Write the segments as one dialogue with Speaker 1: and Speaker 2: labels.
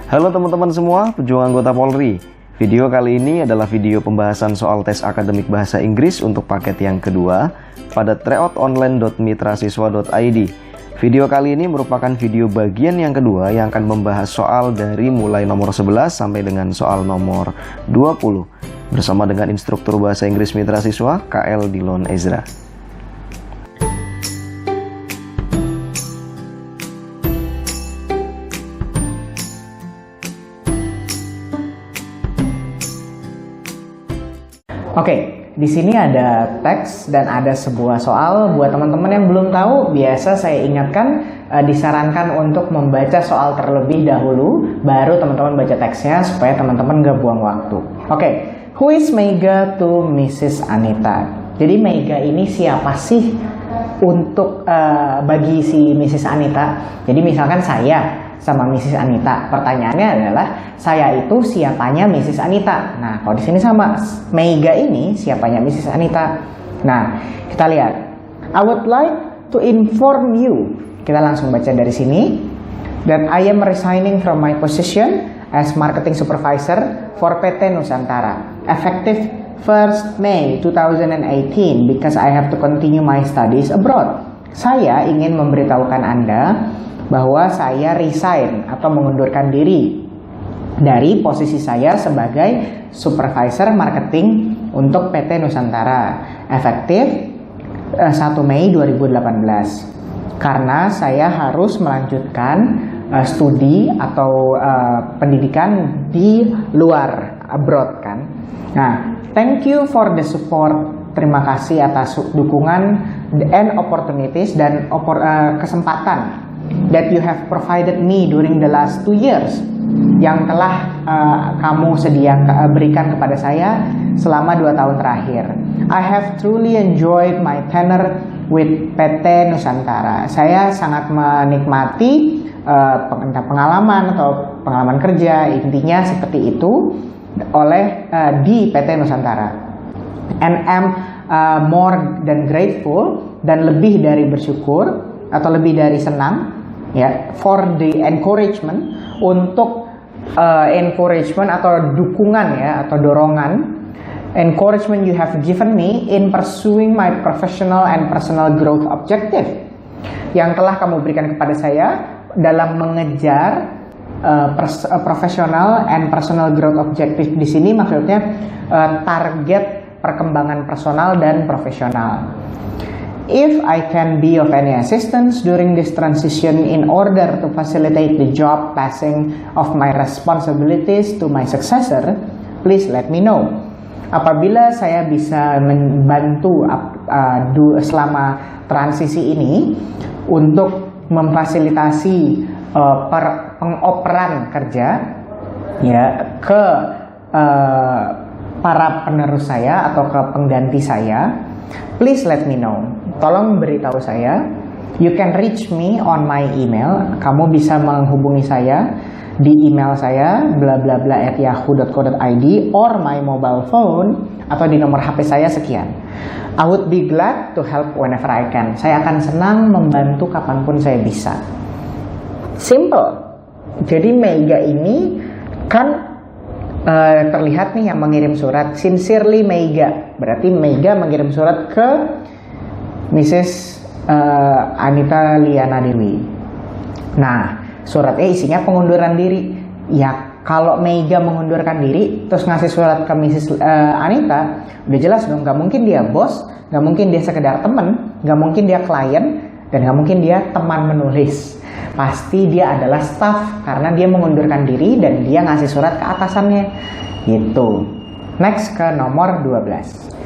Speaker 1: Halo teman-teman semua, pejuang anggota Polri. Video kali ini adalah video pembahasan soal tes akademik bahasa Inggris untuk paket yang kedua pada tryoutonline.mitrasiswa.id. Video kali ini merupakan video bagian yang kedua yang akan membahas soal dari mulai nomor 11 sampai dengan soal nomor 20 bersama dengan instruktur bahasa Inggris Mitra Siswa KL Dilon Ezra.
Speaker 2: Oke, di sini ada teks dan ada sebuah soal. Buat teman-teman yang belum tahu, biasa saya ingatkan disarankan untuk membaca soal terlebih dahulu, baru teman-teman baca teksnya supaya teman-teman gak buang waktu. Oke, who is Mega to Mrs. Anita? Jadi Mega ini siapa sih untuk bagi si Mrs. Anita? Jadi misalkan saya sama Mrs. Anita. Pertanyaannya adalah saya itu siapanya Mrs. Anita. Nah, kalau di sini sama Mega ini siapanya Mrs. Anita. Nah, kita lihat. I would like to inform you. Kita langsung baca dari sini. That I am resigning from my position as marketing supervisor for PT Nusantara. Effective 1st May 2018 because I have to continue my studies abroad. Saya ingin memberitahukan Anda bahwa saya resign atau mengundurkan diri dari posisi saya sebagai supervisor marketing untuk PT Nusantara efektif 1 Mei 2018 karena saya harus melanjutkan studi atau pendidikan di luar abroad kan. Nah, thank you for the support. Terima kasih atas dukungan and opportunities dan kesempatan that you have provided me during the last 2 years yang telah kamu berikan kepada saya selama 2 tahun terakhir. I have truly enjoyed my tenure with PT Nusantara. Saya sangat menikmati pengalaman atau pengalaman kerja, intinya seperti itu di PT Nusantara. And am more than grateful, dan lebih dari bersyukur atau lebih dari senang ya, for the encouragement, untuk encouragement atau dukungan ya, atau dorongan, encouragement you have given me in pursuing my professional and personal growth objective, yang telah kamu berikan kepada saya dalam mengejar professional and personal growth objective. Di sini maksudnya target perkembangan personal dan profesional. If I can be of any assistance during this transition in order to facilitate the job passing of my responsibilities to my successor, please let me know. Apabila saya bisa membantu selama transisi ini untuk memfasilitasi pengoperan kerja ya ke para penerus saya atau ke pengganti saya, please let me know. Tolong beritahu saya. You can reach me on my email. Kamu bisa menghubungi saya di email saya blablabla@yahoo.co.id or my mobile phone, atau di nomor HP saya sekian. I would be glad to help whenever I can. Saya akan senang membantu kapanpun saya bisa. Simple. Jadi Mega ini kan terlihat nih yang mengirim surat, sincerely Mega. Berarti Mega mengirim surat ke Mrs. Anita Liana Dewi. Nah, suratnya isinya pengunduran diri. Ya, kalau Mega mengundurkan diri terus ngasih surat ke Mrs. Anita, udah jelas dong, gak mungkin dia bos, gak mungkin dia sekedar teman, gak mungkin dia klien, dan gak mungkin dia teman menulis. Pasti dia adalah staff karena dia mengundurkan diri dan dia ngasih surat ke atasannya. Gitu. Next ke nomor 12.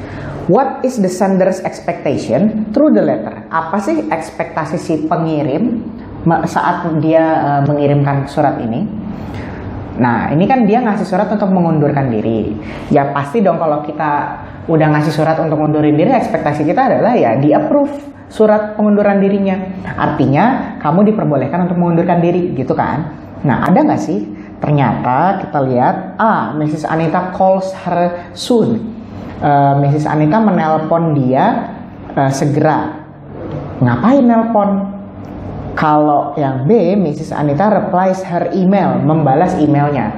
Speaker 2: What is the sender's expectation through the letter? Apa sih ekspektasi si pengirim saat dia mengirimkan surat ini? Nah, ini kan dia ngasih surat untuk mengundurkan diri. Ya pasti dong kalau kita udah ngasih surat untuk mengundurin diri, ekspektasi kita adalah ya di-approve surat pengunduran dirinya. Artinya kamu diperbolehkan untuk mengundurkan diri, gitu kan? Nah, ada nggak sih? Ternyata kita lihat, Mrs. Anita calls her soon. Mrs. Anita menelpon dia segera. Ngapain nelpon? Kalau yang B, Mrs. Anita replies her email, membalas emailnya.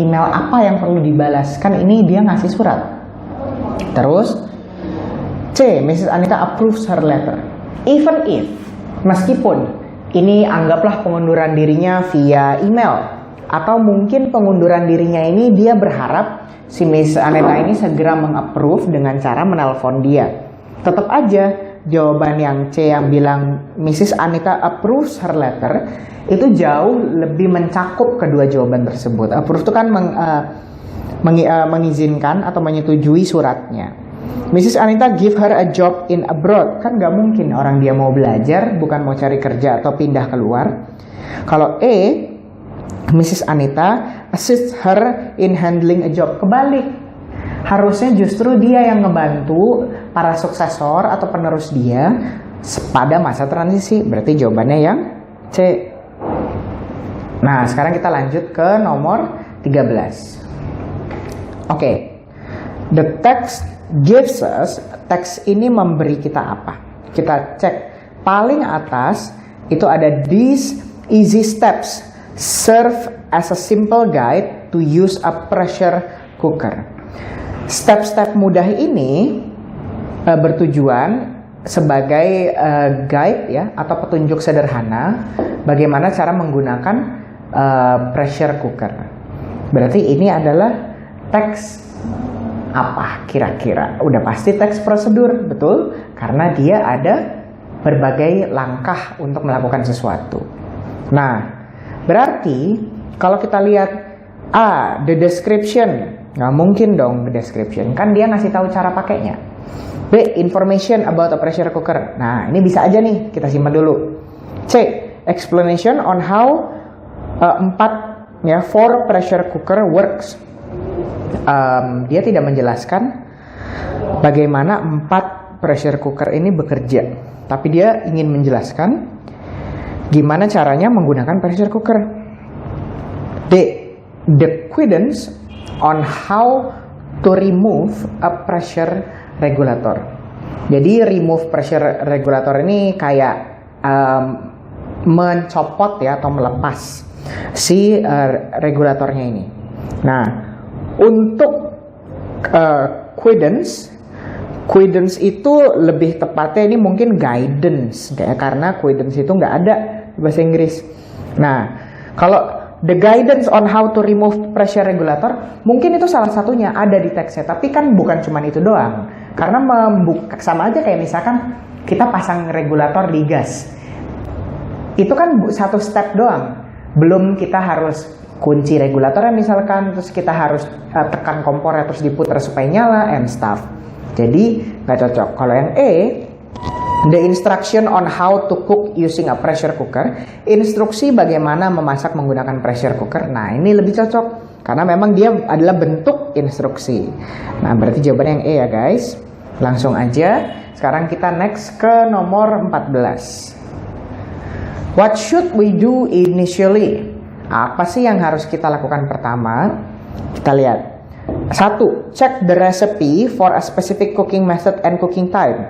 Speaker 2: Email apa yang perlu dibalas? Kan ini dia ngasih surat. Terus C, Mrs. Anita approves her letter. Even if, meskipun ini anggaplah pengunduran dirinya via email, atau mungkin pengunduran dirinya ini dia berharap si Mrs. Anita ini segera mengapprove dengan cara menelpon dia. Tetap aja jawaban yang C yang bilang Mrs. Anita approves her letter itu jauh lebih mencakup kedua jawaban tersebut. Approve itu kan mengizinkan atau menyetujui suratnya. Mrs. Anita give her a job in abroad. Kan gak mungkin orang dia mau belajar, bukan mau cari kerja atau pindah keluar. Kalau E, Mrs. Anita assist her in handling a job. Kebalik. Harusnya justru dia yang ngebantu para suksesor atau penerus dia pada masa transisi. Berarti jawabannya yang C. Nah, sekarang kita lanjut ke nomor 13. Oke. The text gives us, teks ini memberi kita apa? Kita cek paling atas itu ada these easy steps serve as a simple guide to use a pressure cooker. Step-step mudah ini bertujuan sebagai guide ya atau petunjuk sederhana bagaimana cara menggunakan pressure cooker. Berarti ini adalah teks apa kira-kira? Udah pasti teks prosedur, betul? Karena dia ada berbagai langkah untuk melakukan sesuatu. Nah, berarti kalau kita lihat A, the description. Nggak mungkin dong the description, kan dia ngasih tahu cara pakainya. B, information about a pressure cooker. Nah, ini bisa aja nih, kita simpan dulu. C, explanation on how 4 pressure cooker works. Dia tidak menjelaskan bagaimana 4 pressure cooker ini bekerja, tapi dia ingin menjelaskan gimana caranya menggunakan pressure cooker. D, the guidance on how to remove a pressure regulator. Jadi remove pressure regulator ini kayak mencopot ya atau melepas si regulatornya ini. Nah, untuk guidance itu lebih tepatnya ini mungkin guidance kayak karena guidance itu nggak ada di bahasa Inggris. Nah, kalau the guidance on how to remove pressure regulator, mungkin itu salah satunya ada di teksnya, tapi kan bukan cuma itu doang. Karena sama aja kayak misalkan kita pasang regulator di gas. Itu kan satu step doang. Belum kita harus kunci regulatornya misalkan, terus kita harus tekan kompornya terus diputar supaya nyala and stuff. Jadi nggak cocok. Kalau yang E, the instruction on how to cook using a pressure cooker. Instruksi bagaimana memasak menggunakan pressure cooker. Nah, ini lebih cocok karena memang dia adalah bentuk instruksi. Nah, berarti jawabannya yang E ya guys. Langsung aja. Sekarang kita next ke nomor 14. What should we do initially? Apa sih yang harus kita lakukan pertama? Kita lihat. 1. Check the recipe for a specific cooking method and cooking time.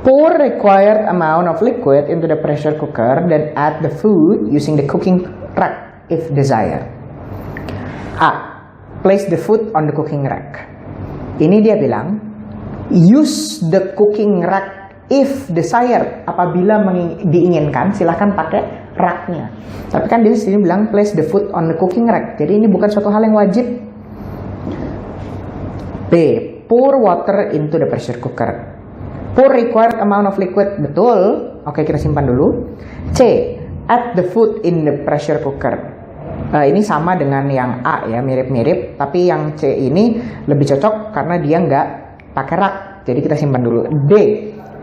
Speaker 2: Pour required amount of liquid into the pressure cooker, then add the food using the cooking rack if desired. A. Place the food on the cooking rack. Ini dia bilang, use the cooking rack if desired. Apabila diinginkan, silahkan pakai racknya. Tapi kan di sini bilang place the food on the cooking rack. Jadi ini bukan suatu hal yang wajib. B. Pour water into the pressure cooker. Pour required amount of liquid. Betul. Oke, kita simpan dulu. C. Add the food in the pressure cooker. Ini sama dengan yang A ya, mirip-mirip. Tapi yang C ini lebih cocok karena dia nggak pakai rak. Jadi kita simpan dulu. D.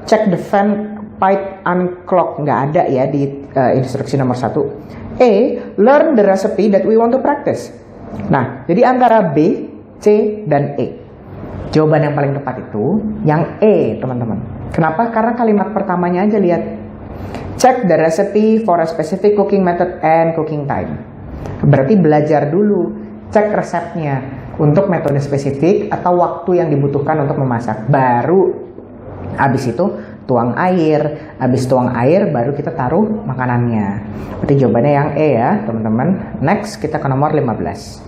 Speaker 2: Check the fan pipe unclog. Nggak ada ya di instruksi nomor 1. E. Learn the recipe that we want to practice. Nah, jadi antara B, C, dan E. Jawaban yang paling tepat itu yang E, teman-teman. Kenapa? Karena kalimat pertamanya aja lihat. Check the recipe for a specific cooking method and cooking time. Berarti belajar dulu, cek resepnya untuk metode spesifik atau waktu yang dibutuhkan untuk memasak. Baru habis itu tuang air, habis tuang air baru kita taruh makanannya. Berarti jawabannya yang E ya teman-teman. Next kita ke nomor 15.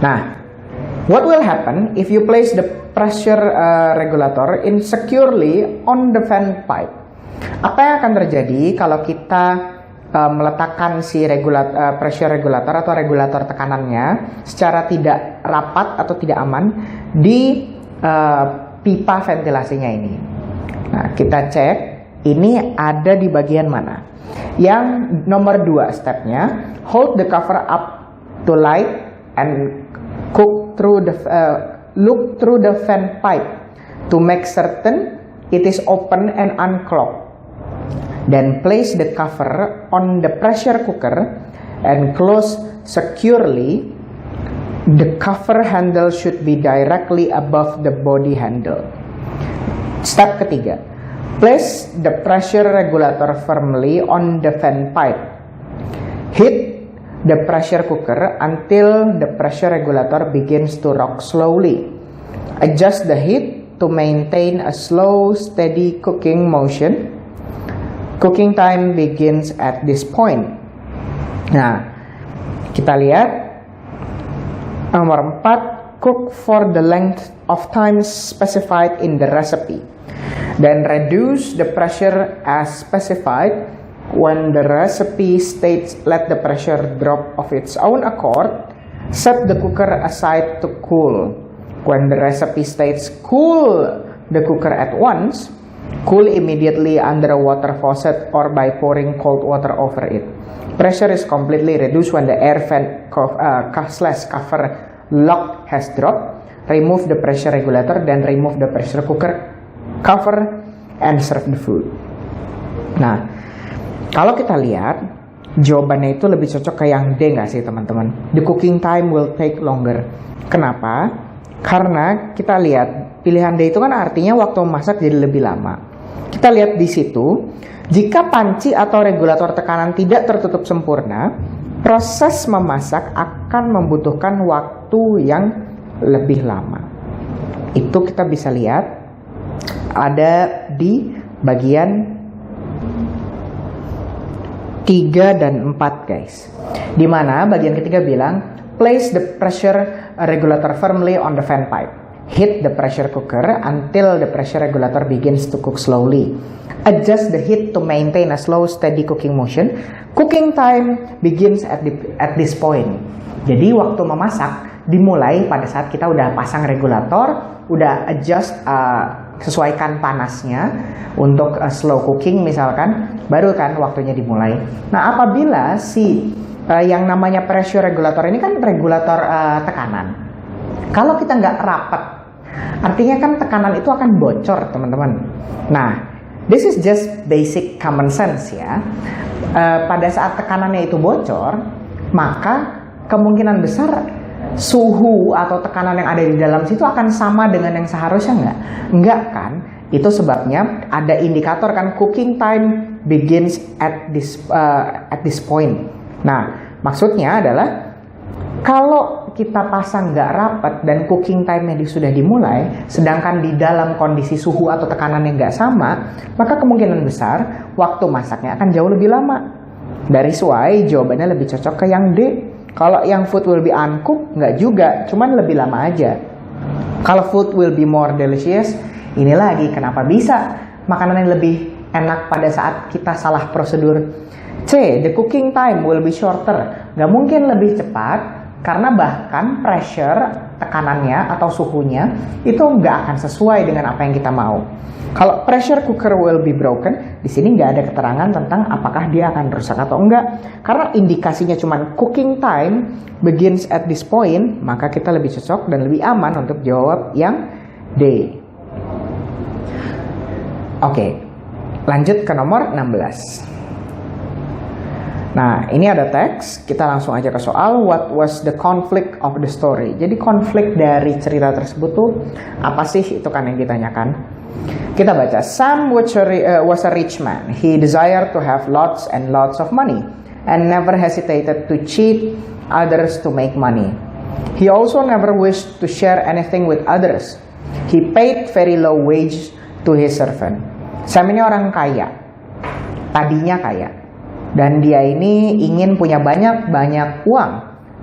Speaker 2: Nah, what will happen if you place the pressure regulator insecurely on the fan pipe? Apa yang akan terjadi kalau kita meletakkan si pressure regulator atau regulator tekanannya secara tidak rapat atau tidak aman di pipa ventilasinya ini? Nah, kita cek ini ada di bagian mana. Yang nomor 2 stepnya, hold the cover up to light and look through the fan pipe to make certain it is open and unclogged. Then place the cover on the pressure cooker and close securely. The cover handle should be directly above the body handle. Step ketiga, place the pressure regulator firmly on the fan pipe. Hit the pressure cooker until the pressure regulator begins to rock slowly. Adjust the heat to maintain a slow, steady cooking motion. Cooking time begins at this point. Nah, kita lihat nomor 4, cook for the length of time specified in the recipe. Then reduce the pressure as specified. When the recipe states let the pressure drop of its own accord, set the cooker aside to cool. When the recipe states cool the cooker at once, cool immediately under a water faucet or by pouring cold water over it. Pressure is completely reduced when the air fan cover lock has dropped. Remove the pressure regulator, then remove the pressure cooker cover and serve the food. Nah, kalau kita lihat jawabannya itu lebih cocok ke yang D nggak sih teman-teman? The cooking time will take longer. Kenapa? Karena kita lihat pilihan D itu kan artinya waktu memasak jadi lebih lama. Kita lihat di situ, jika panci atau regulator tekanan tidak tertutup sempurna, proses memasak akan membutuhkan waktu yang lebih lama. Itu kita bisa lihat ada di bagian 3 dan 4 guys. Dimana bagian ketiga bilang place the pressure regulator firmly on the fan pipe. Heat the pressure cooker until the pressure regulator begins to cook slowly. Adjust the heat to maintain a slow steady cooking motion. Cooking time begins at this point. Jadi waktu memasak dimulai pada saat kita udah pasang regulator, udah adjust sesuaikan panasnya untuk slow cooking misalkan, baru kan waktunya dimulai. Nah, apabila yang namanya pressure regulator ini kan regulator tekanan. Kalau kita nggak rapat, artinya kan tekanan itu akan bocor teman-teman. Nah, this is just basic common sense ya. Pada saat tekanannya itu bocor, maka kemungkinan besar suhu atau tekanan yang ada di dalam situ akan sama dengan yang seharusnya nggak? Enggak kan? Itu sebabnya ada indikator kan, cooking time begins at this point. Nah, maksudnya adalah kalau kita pasang nggak rapat dan cooking time-nya sudah dimulai, sedangkan di dalam kondisi suhu atau tekanan yang nggak sama, maka kemungkinan besar waktu masaknya akan jauh lebih lama. Dari why jawabannya lebih cocok ke yang D. Kalau yang food will be uncooked, nggak juga, cuman lebih lama aja. Kalau food will be more delicious, ini lagi kenapa bisa makanan yang lebih enak pada saat kita salah prosedur. C, the cooking time will be shorter. Nggak mungkin lebih cepat, karena bahkan pressure, tekanannya atau suhunya, itu nggak akan sesuai dengan apa yang kita mau. Kalau pressure cooker will be broken, di sini nggak ada keterangan tentang apakah dia akan rusak atau enggak. Karena indikasinya cuma cooking time begins at this point, maka kita lebih cocok dan lebih aman untuk jawab yang D. Oke, lanjut ke nomor 16. Nah, ini ada teks, kita langsung aja ke soal. What was the conflict of the story? Jadi konflik dari cerita tersebut tuh apa sih? Itu kan yang ditanyakan. Kita baca, Sam was a rich man. He desired to have lots and lots of money and never hesitated to cheat others to make money. He also never wished to share anything with others. He paid very low wage to his servant. Sam ini orang kaya, tadinya kaya, dan dia ini ingin punya banyak uang,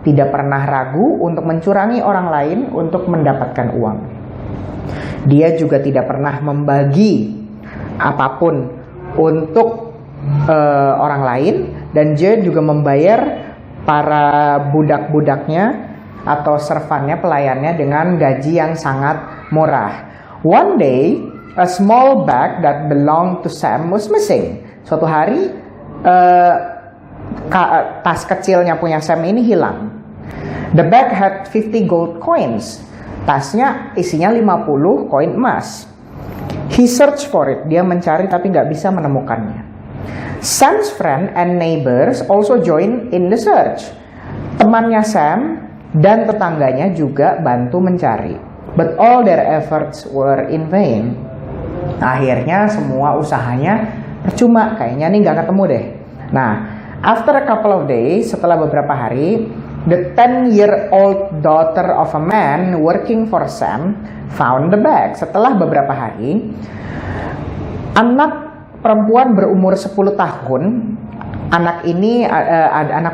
Speaker 2: tidak pernah ragu untuk mencurangi orang lain untuk mendapatkan uang. Dia juga tidak pernah membagi apapun untuk orang lain, dan dia juga membayar para budak-budaknya atau servannya, pelayannya dengan gaji yang sangat murah. One day, a small bag that belonged to Sam was missing. Suatu hari, tas kecilnya punya Sam ini hilang. The bag had 50 gold coins. Tasnya isinya 50 koin emas. He searched for it. Dia mencari tapi nggak bisa menemukannya. Sam's friend and neighbors also joined in the search. Temannya Sam dan tetangganya juga bantu mencari. But all their efforts were in vain. Akhirnya semua usahanya percuma. Kayaknya nih nggak ketemu deh. Nah, after a couple of days, setelah beberapa hari, the 10-year-old daughter of a man working for Sam found the bag. Setelah beberapa hari, anak perempuan berumur 10 tahun, anak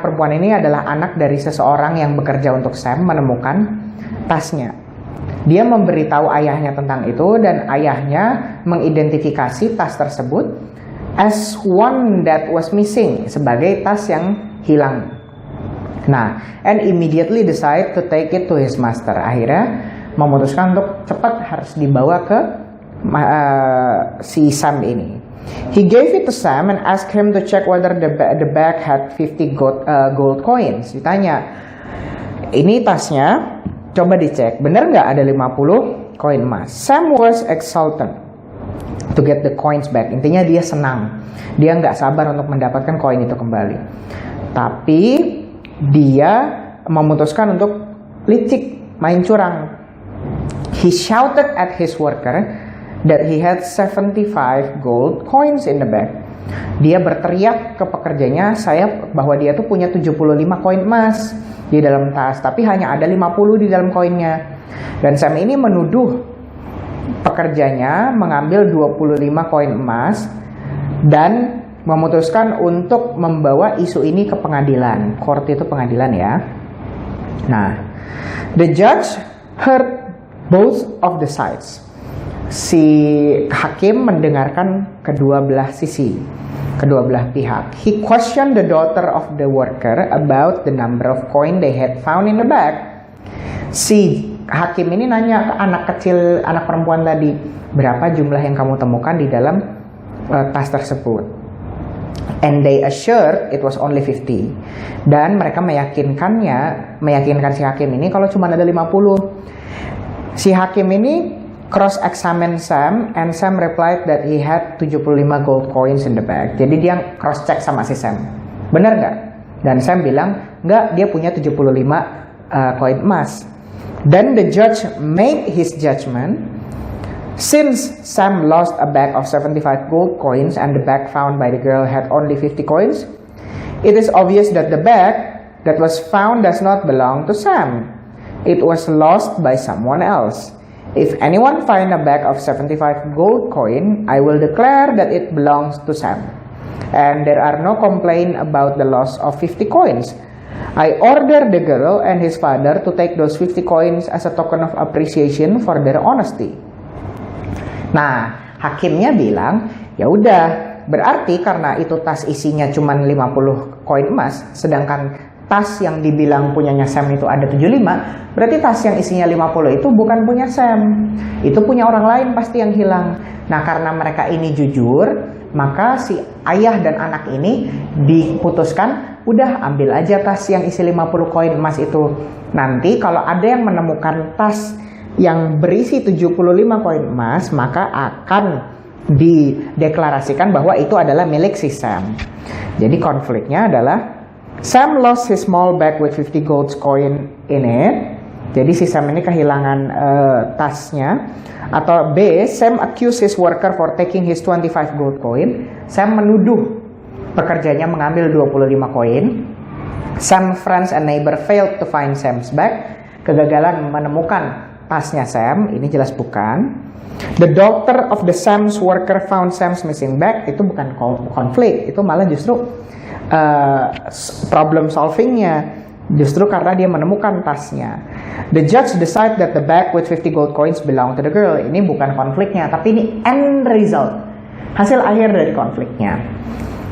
Speaker 2: perempuan ini adalah anak dari seseorang yang bekerja untuk Sam, menemukan tasnya. Dia memberitahu ayahnya tentang itu, dan ayahnya mengidentifikasi tas tersebut as one that was missing, sebagai tas yang hilang. Nah, and immediately decide to take it to his master. Akhirnya memutuskan untuk cepat harus dibawa ke si Sam ini. He gave it to Sam and asked him to check whether the bag had 50 gold coins. Ditanya, ini tasnya, coba dicek, bener nggak ada 50 koin emas? Sam was exultant to get the coins back. Intinya dia senang, dia nggak sabar untuk mendapatkan koin itu kembali. Tapi dia memutuskan untuk licik, main curang. He shouted at his worker that he had 75 gold coins in the bag. Dia berteriak ke pekerjanya bahwa dia tuh punya 75 koin emas di dalam tas, tapi hanya ada 50 di dalam koinnya. Dan Sam ini menuduh pekerjanya mengambil 25 koin emas dan memutuskan untuk membawa isu ini ke pengadilan. Court itu pengadilan ya. Nah, the judge heard both of the sides. Si hakim mendengarkan kedua belah sisi, kedua belah pihak. He questioned the daughter of the worker about the number of coin they had found in the bag. Si hakim ini nanya ke anak kecil, anak perempuan tadi, berapa jumlah yang kamu temukan di dalam tas tersebut? And they assured it was only 50. Dan mereka meyakinkan si hakim ini kalau cuma ada 50. Si hakim ini cross-examine Sam, and Sam replied that he had 75 gold coins in the bag. Jadi dia cross-check sama si Sam. Benar nggak? Dan Sam bilang, nggak, dia punya 75 koin emas. Then the judge made his judgment. Since Sam lost a bag of 75 gold coins and the bag found by the girl had only 50 coins, it is obvious that the bag that was found does not belong to Sam. It was lost by someone else. If anyone find a bag of 75 gold coin, I will declare that it belongs to Sam. And there are no complaint about the loss of 50 coins. I order the girl and his father to take those 50 coins as a token of appreciation for their honesty. Nah, hakimnya bilang, ya udah, berarti karena itu tas isinya cuma 50 koin emas, sedangkan tas yang dibilang punyanya Sam itu ada 75, berarti tas yang isinya 50 itu bukan punya Sam. Itu punya orang lain pasti yang hilang. Nah, karena mereka ini jujur, maka si ayah dan anak ini diputuskan, udah ambil aja tas yang isi 50 koin emas itu. Nanti kalau ada yang menemukan tas yang berisi 75 koin emas, maka akan dideklarasikan bahwa itu adalah milik si Sam. Jadi konfliknya adalah Sam lost his small bag with 50 gold coin in it. Jadi si Sam ini kehilangan tasnya. Atau B, Sam accused his worker for taking his 25 gold coin. Sam menuduh pekerjanya mengambil 25 koin. Some friends and neighbor failed to find Sam's bag. Kegagalan menemukan tasnya Sam, ini jelas bukan. The daughter of the Sam's worker found Sam's missing bag, itu bukan konflik, itu malah justru problem solvingnya, justru karena dia menemukan tasnya. The judge decide that the bag with 50 gold coins belong to the girl, ini bukan konfliknya, tapi ini end result, hasil akhir dari konfliknya.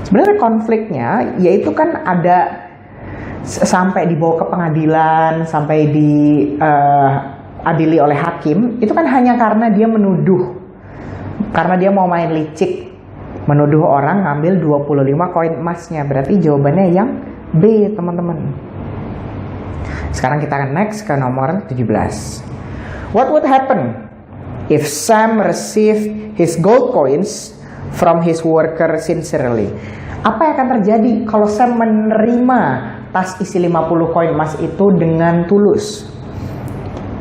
Speaker 2: Sebenarnya konfliknya yaitu kan ada sampai dibawa ke pengadilan, sampai diadili oleh hakim, itu kan hanya karena dia menuduh, karena dia mau main licik, menuduh orang ngambil 25 koin emasnya. Berarti jawabannya yang B, teman-teman. Sekarang kita akan next ke nomor 17. What would happen if Sam received his gold coins from his worker sincerely? Apa yang akan terjadi kalau Sam menerima tas isi 50 koin emas itu dengan tulus?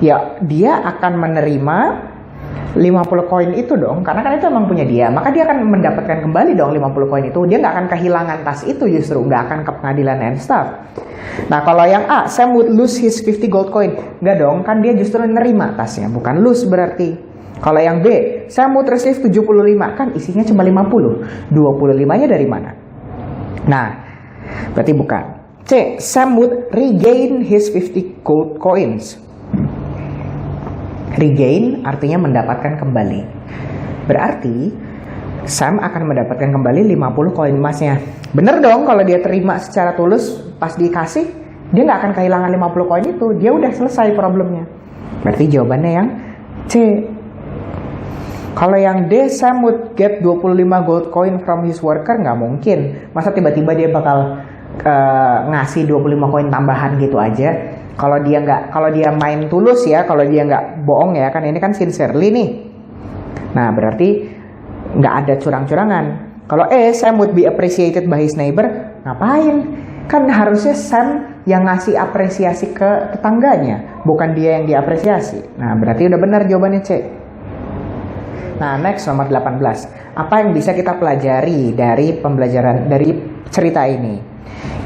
Speaker 2: Ya, dia akan menerima 50 koin itu dong, karena kan itu emang punya dia, maka dia akan mendapatkan kembali dong 50 koin itu. Dia nggak akan kehilangan tas itu, justru nggak akan ke pengadilan and stuff. Nah, kalau yang A, Sam would lose his 50 gold coin, nggak dong, kan dia justru nerima tasnya, bukan lose berarti. Kalau yang B, Sam would receive 75, kan isinya cuma 50, 25-nya dari mana? Nah, berarti bukan. C, Sam would regain his 50 gold coins. Regain artinya mendapatkan kembali. Berarti Sam akan mendapatkan kembali 50 koin emasnya. Bener dong, kalau dia terima secara tulus, pas dikasih, dia nggak akan kehilangan 50 koin itu. Dia udah selesai problemnya. Berarti jawabannya yang C. Kalau yang D, Sam would get 25 gold coin from his worker, nggak mungkin. Masa tiba-tiba dia bakal ngasih 25 koin tambahan gitu aja? Kalau dia main tulus ya, kalau dia nggak bohong ya, kan ini kan sincerely nih. Nah, berarti nggak ada curang-curangan. Kalau Sam would be appreciated by his neighbor, ngapain? Kan harusnya Sam yang ngasih apresiasi ke tetangganya, bukan dia yang diapresiasi. Nah, berarti udah benar jawabannya C. Nah, next nomor 18. Apa yang bisa kita pelajari dari pembelajaran dari cerita ini?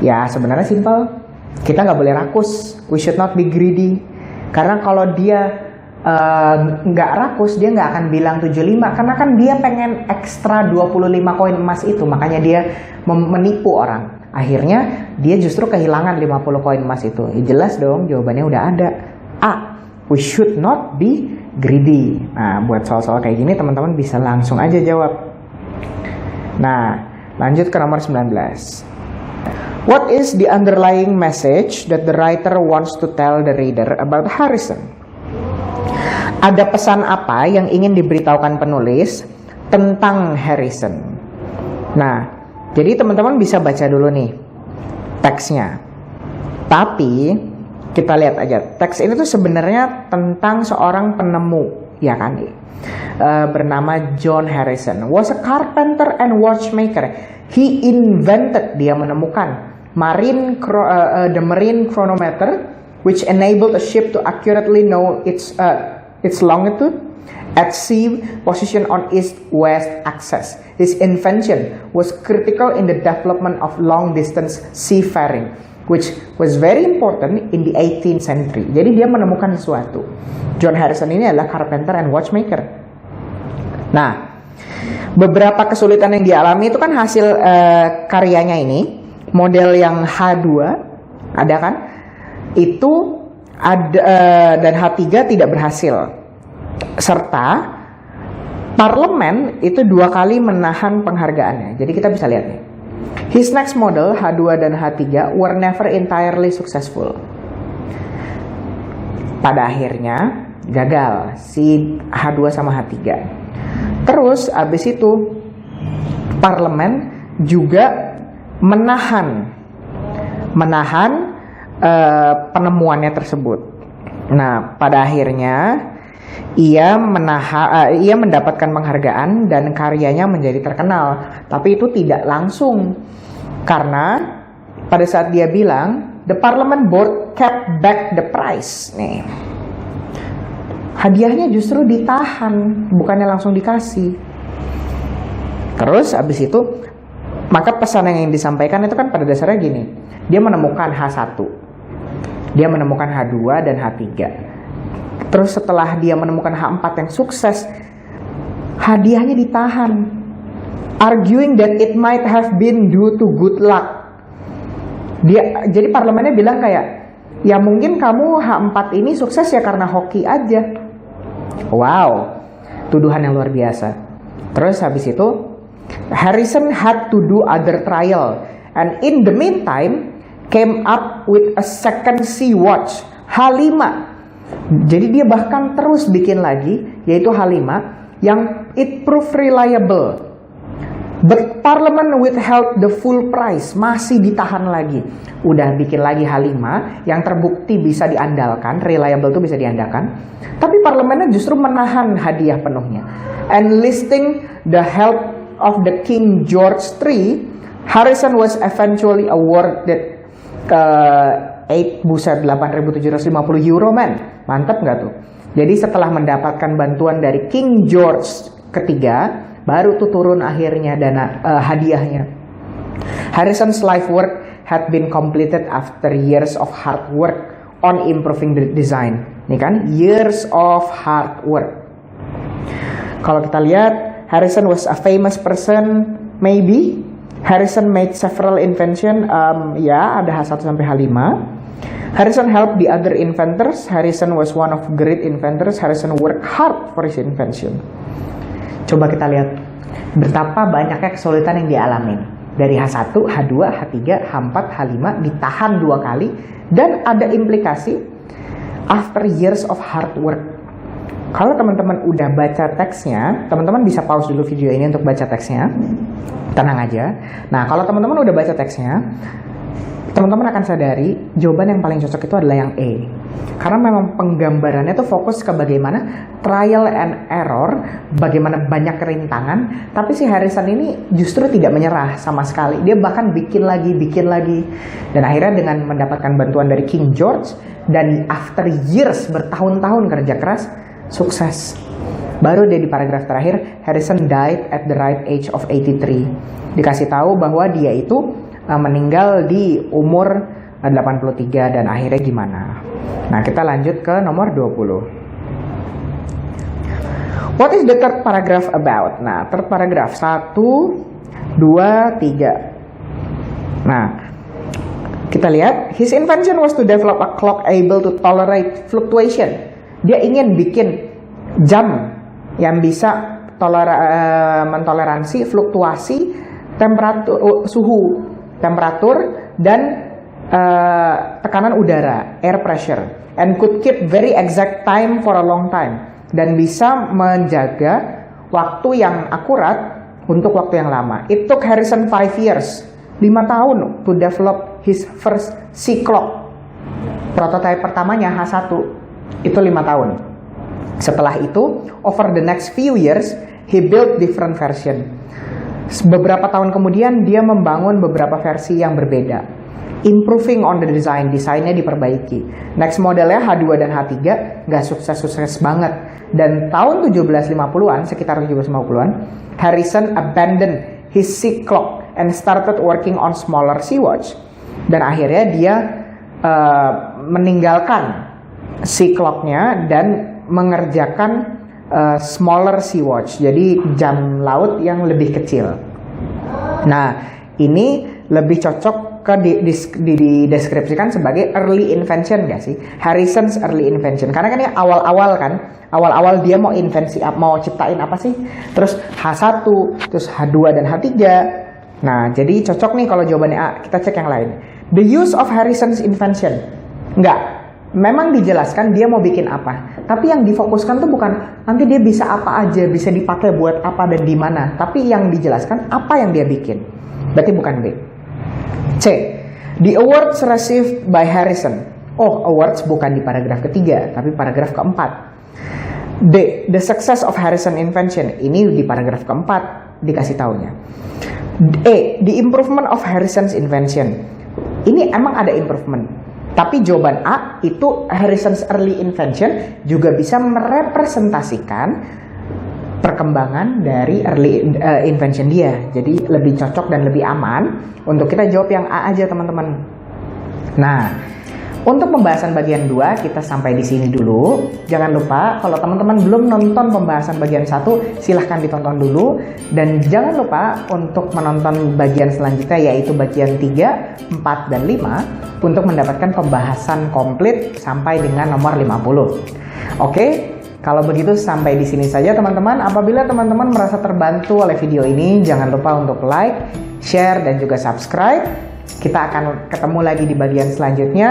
Speaker 2: Ya, sebenarnya simple. Kita nggak boleh rakus. We should not be greedy. Karena kalau dia nggak rakus, dia nggak akan bilang 75. Karena kan dia pengen ekstra 25 koin emas itu. Makanya dia menipu orang. Akhirnya dia justru kehilangan 50 koin emas itu. Ya, jelas dong, jawabannya udah ada. A. We should not be greedy. Nah, buat soal-soal kayak gini teman-teman bisa langsung aja jawab. Nah, lanjut ke nomor 19. What is the underlying message that the writer wants to tell the reader about Harrison? Ada pesan apa yang ingin diberitahukan penulis tentang Harrison? Nah, jadi teman-teman bisa baca dulu nih teksnya. Tapi kita lihat aja, teks ini tuh sebenarnya tentang seorang penemu, ya kan? Bernama John Harrison. Was a carpenter and watchmaker. He invented, dia menemukan the marine chronometer, which enabled a ship to accurately know its longitude at sea, position on east-west axis. His invention was critical in the development of long-distance seafaring, which was very important in the 18th century. Jadi dia menemukan sesuatu. John Harrison ini adalah carpenter and watchmaker. Nah, beberapa kesulitan yang dialami itu kan hasil karyanya ini. Model yang H2 ada kan? Itu ada dan H3 tidak berhasil. Serta parlemen itu 2 kali menahan penghargaannya. Jadi kita bisa lihat nih. His next model H2 dan H3 were never entirely successful. Pada akhirnya gagal si H2 sama H3. Terus abis itu parlemen juga menahan penemuannya tersebut. Nah, pada akhirnya ia mendapatkan penghargaan dan karyanya menjadi terkenal. Tapi itu tidak langsung, karena pada saat dia bilang the parliament board kept back the prize. Nih, hadiahnya justru ditahan, bukannya langsung dikasih. Terus abis itu, maka pesan yang disampaikan itu kan pada dasarnya gini. Dia menemukan H1, dia menemukan H2 dan H3. Terus setelah dia menemukan H4 yang sukses, hadiahnya ditahan, arguing that it might have been due to good luck. Jadi parlemennya bilang kayak, ya mungkin kamu H4 ini sukses ya karena hoki aja. Wow, tuduhan yang luar biasa. Terus habis itu Harrison had to do other trial, and in the meantime came up with a second sea watch H5. Jadi dia bahkan terus bikin lagi, yaitu H5 yang it proved reliable. But Parliament withheld the full price, masih ditahan lagi. Udah bikin lagi H5 yang terbukti bisa diandalkan, reliable tuh bisa diandalkan. Tapi Parlemennya justru menahan hadiah penuhnya. Enlisting the help of the King George III, Harrison was eventually awarded 8.750 euro, man. Mantap nggak tuh? Jadi setelah mendapatkan bantuan dari King George ketiga, baru tuh turun akhirnya dana hadiahnya. Harrison's life work had been completed after years of hard work on improving the design. Ini kan, years of hard work. Kalau kita lihat, Harrison was a famous person, maybe. Harrison made several invention, ya ada H1 sampai H5. Harrison helped the other inventors. Harrison was one of great inventors. Harrison worked hard for his invention. Coba kita lihat betapa banyaknya kesulitan yang dialamin. Dari H1, H2, H3, H4, H5 ditahan 2 kali. Dan ada implikasi after years of hard work. Kalau teman-teman udah baca teksnya, teman-teman bisa pause dulu video ini untuk baca teksnya. Tenang aja. Nah, kalau teman-teman udah baca teksnya, teman-teman akan sadari jawaban yang paling cocok itu adalah yang E. Karena memang penggambarannya tuh fokus ke bagaimana trial and error, bagaimana banyak kerintangan, tapi si Harrison ini justru tidak menyerah sama sekali. Dia bahkan bikin lagi. Dan akhirnya dengan mendapatkan bantuan dari King George, dan after years, bertahun-tahun kerja keras, sukses. Baru dia di paragraf terakhir, Harrison died at the right age of 83. Dikasih tahu bahwa dia itu meninggal di umur 83 dan akhirnya gimana. Nah, kita lanjut ke nomor 20. What is the third paragraph about? Nah, third paragraph 1, 2, 3. Nah, kita lihat, his invention was to develop a clock able to tolerate fluctuation. Dia ingin bikin jam yang bisa mentoleransi fluktuasi temperatur, suhu, temperatur dan tekanan udara, air pressure, and could keep very exact time for a long time, dan bisa menjaga waktu yang akurat untuk waktu yang lama. It took Harrison 5 years, 5 tahun to develop his first sea clock. Prototipe pertamanya H1 itu 5 tahun. Setelah itu, over the next few years, he built different version. Beberapa tahun kemudian, dia membangun beberapa versi yang berbeda. Improving on the design, desainnya diperbaiki. Next modelnya H2 dan H3, nggak sukses-sukses banget. Dan tahun 1750-an, sekitar 1750-an, Harrison abandoned his sea clock and started working on smaller sea watch. Dan akhirnya dia meninggalkan sea clocknya dan mengerjakan smaller sea watch, jadi jam laut yang lebih kecil. Nah, ini lebih cocok dideskripsikan sebagai early invention gak sih? Harrison's early invention. Karena kan ini awal-awal dia mau invensi, mau ciptain apa sih? Terus H1, terus H2 dan H3. Nah, jadi cocok nih kalau jawabannya A. Kita cek yang lain. The use of Harrison's invention. Enggak. Memang dijelaskan dia mau bikin apa, tapi yang difokuskan tuh bukan nanti dia bisa apa aja, bisa dipakai buat apa dan di mana, tapi yang dijelaskan apa yang dia bikin. Berarti bukan B. C. The awards received by Harrison. Oh, awards bukan di paragraf ketiga, tapi paragraf keempat. D. The success of Harrison invention. Ini di paragraf keempat dikasih taunya. E. The improvement of Harrison's invention. Ini emang ada improvement. Tapi jawaban A itu Harrison's early invention juga bisa merepresentasikan perkembangan dari early invention dia. Jadi lebih cocok dan lebih aman untuk kita jawab yang A aja, teman-teman. Nah, Untuk pembahasan bagian 2 kita sampai di sini dulu. Jangan lupa kalau teman-teman belum nonton pembahasan bagian 1, silahkan ditonton dulu. Dan jangan lupa untuk menonton bagian selanjutnya yaitu bagian 3, 4, dan 5 untuk mendapatkan pembahasan komplit sampai dengan nomor 50. Oke, kalau begitu sampai di sini saja teman-teman. Apabila teman-teman merasa terbantu oleh video ini, jangan lupa untuk like, share, dan juga subscribe. Kita akan ketemu lagi di bagian selanjutnya.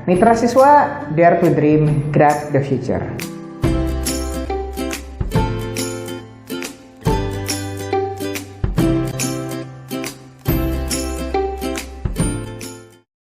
Speaker 2: Mitra siswa, dare to dream, grab the future.